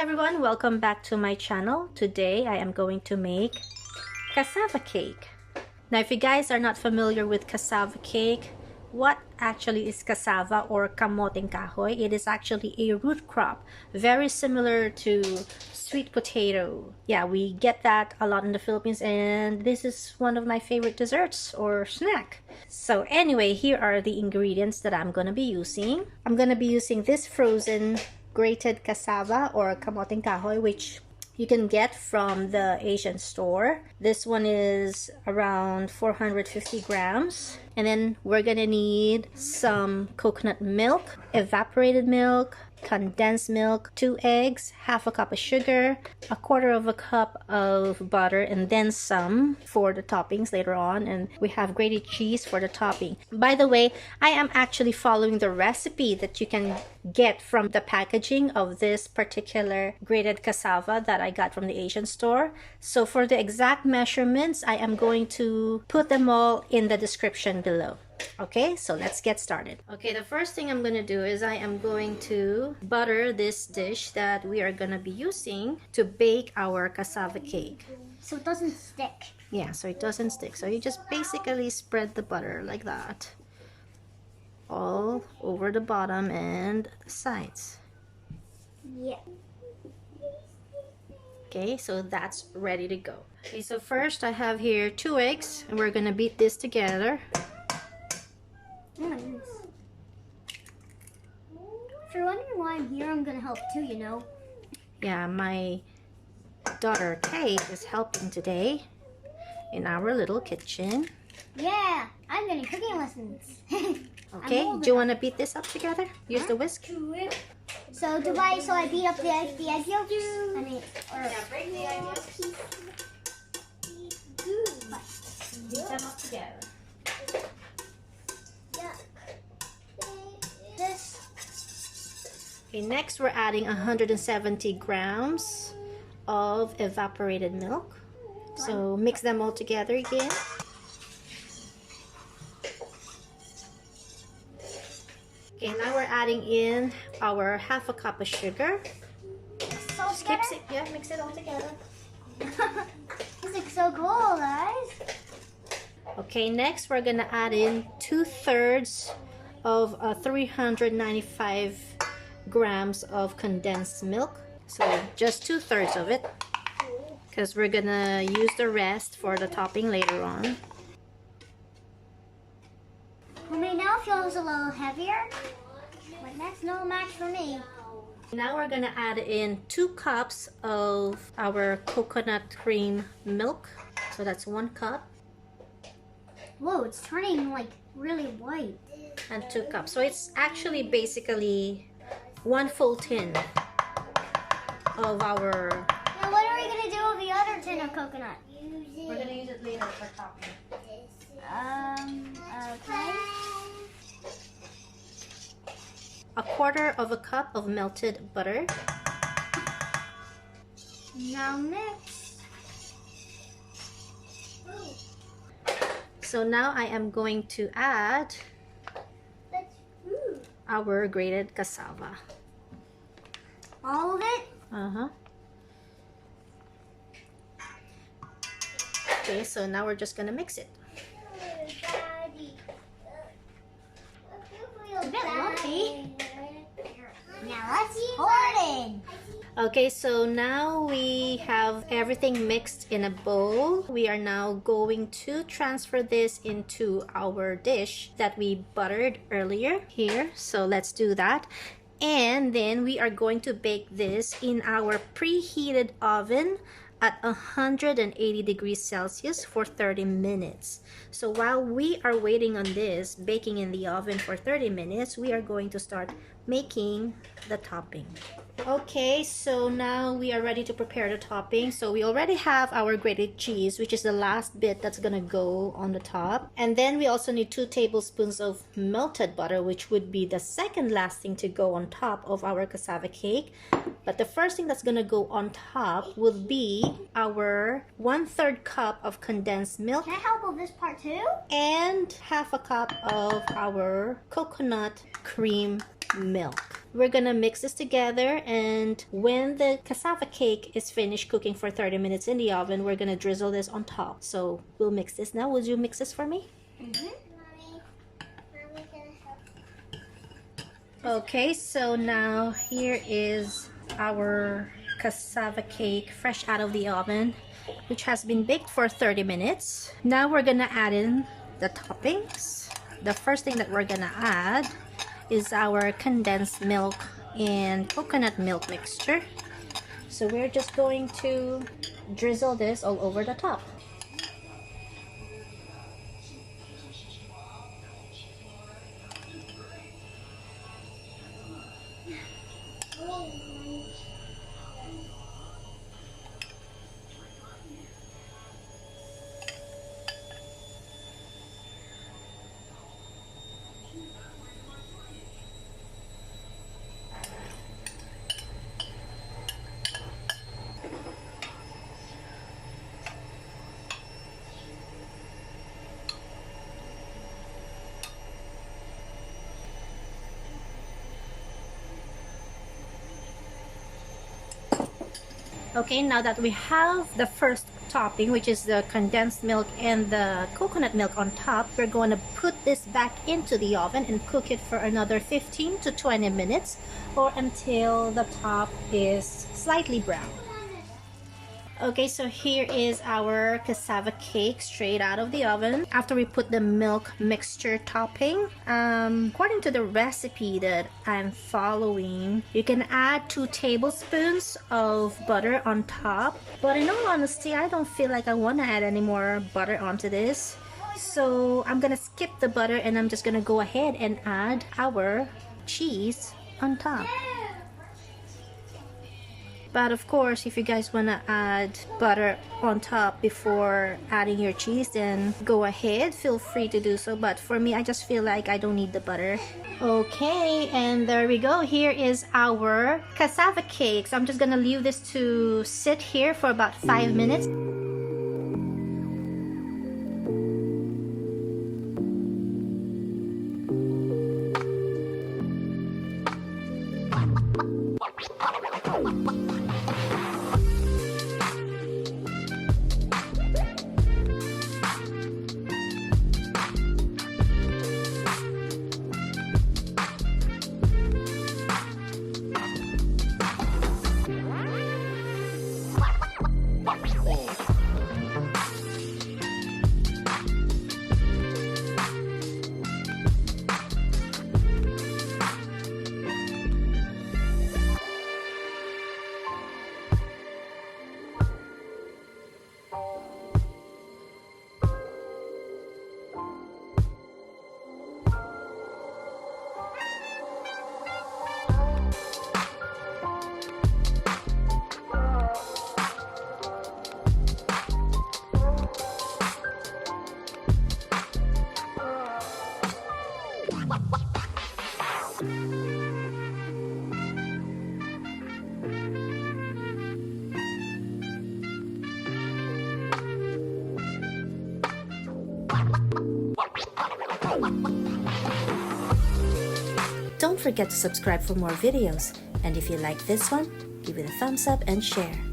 everyone, welcome back to my channel. Today I am going to make cassava cake. Now if you guys are not familiar with cassava cake, what actually is cassava or kamoteng kahoy? It is actually a root crop, very similar to sweet potato. Yeah, we get that a lot in the Philippines, and this is one of my favorite desserts or snack. So anyway, here are the ingredients that I'm gonna be using. I'm gonna be using this frozen grated cassava or kamoteng kahoy, which you can get from the Asian store. This one is around 450 grams. And then we're gonna need some coconut milk, evaporated milk, condensed milk, 2 eggs, half a cup of sugar, a quarter of a cup of butter, and then some for the toppings later on. And we have grated cheese for the topping. By the way, I am actually following the recipe that you can get from the packaging of this particular grated cassava that I got from the Asian store. So for the exact measurements, I am going to put them all in the description below. Okay, so let's get started. Okay, the first thing I'm gonna do is I am going to butter this dish that we are gonna be using to bake our cassava cake. So it doesn't stick. Yeah, so it doesn't stick. So you just basically spread the butter like that all over the bottom and the sides. Yeah. Okay, so that's ready to go. Okay, so first I have here 2 eggs, and we're gonna beat this together. Oh my goodness. If you're wondering why I'm here, I'm gonna help too, you know. Yeah, my daughter Kate is helping today in our little kitchen. Yeah, I'm getting cooking lessons. Okay, do you want to beat this up together? Use the whisk. So I beat up the egg yolks? I mean, break the egg yolks. Beat them up together. Okay, next we're adding 170 grams of evaporated milk. So mix them all together again. Okay, now we're adding in our half a cup of sugar. So Mix it all together. This looks so cool, guys. Okay, next we're gonna add in 2/3 of 395 grams of condensed milk. So just 2/3 of it, because we're gonna use the rest for the topping later on. I mean, now it feels a little heavier, but that's no match for me. Now we're gonna add in 2 cups of our coconut cream milk. So that's 1 cup. Whoa, it's turning like really white. And 2 cups. So it's actually basically 1 full tin of our... Now what are we gonna do with the other tin of coconut? We're gonna use it later for topping. Okay. A quarter of a cup of melted butter. Now mix. So now I am going to add our grated cassava. All of it? Okay, so now we're just gonna mix it. It's a bit lumpy. Now let's pour it in. Okay, so now we have everything mixed in a bowl. We are now going to transfer this into our dish that we buttered earlier here. So let's do that. And then we are going to bake this in our preheated oven at 180 degrees Celsius for 30 minutes. So while we are waiting on this baking in the oven for 30 minutes, we are going to start making the topping. Okay, so now we are ready to prepare the topping. So we already have our grated cheese, which is the last bit that's gonna go on the top. And then we also need 2 tablespoons of melted butter, which would be the second last thing to go on top of our cassava cake. But the first thing that's gonna go on top would be our 1/3 cup of condensed milk. Can I help with this part too? And half a cup of our coconut cream milk. We're gonna mix this together, and when the cassava cake is finished cooking for 30 minutes in the oven, we're gonna drizzle this on top. So we'll mix this now. Would you mix this for me? Okay, so now here is our cassava cake fresh out of the oven, which has been baked for 30 minutes. Now we're gonna add in the toppings. The first thing that we're gonna add is our condensed milk and coconut milk mixture. So we're just going to drizzle this all over the top. Okay, now that we have the first topping, which is the condensed milk and the coconut milk on top, we're going to put this back into the oven and cook it for another 15 to 20 minutes or until the top is slightly brown. Okay, so here is our cassava cake straight out of the oven after we put the milk mixture topping. According to the recipe that I'm following, you can add 2 tablespoons of butter on top, but in all honesty, I don't feel like I want to add any more butter onto this, so I'm gonna skip the butter and I'm just gonna go ahead and add our cheese on top. But of course, if you guys want to add butter on top before adding your cheese, then go ahead, feel free to do so. But for me, I just feel like I don't need the butter. Okay, and there we go. Here is our cassava cake. So I'm just gonna leave this to sit here for about 5 minutes. Don't forget to subscribe for more videos, and if you like this one, give it a thumbs up and share.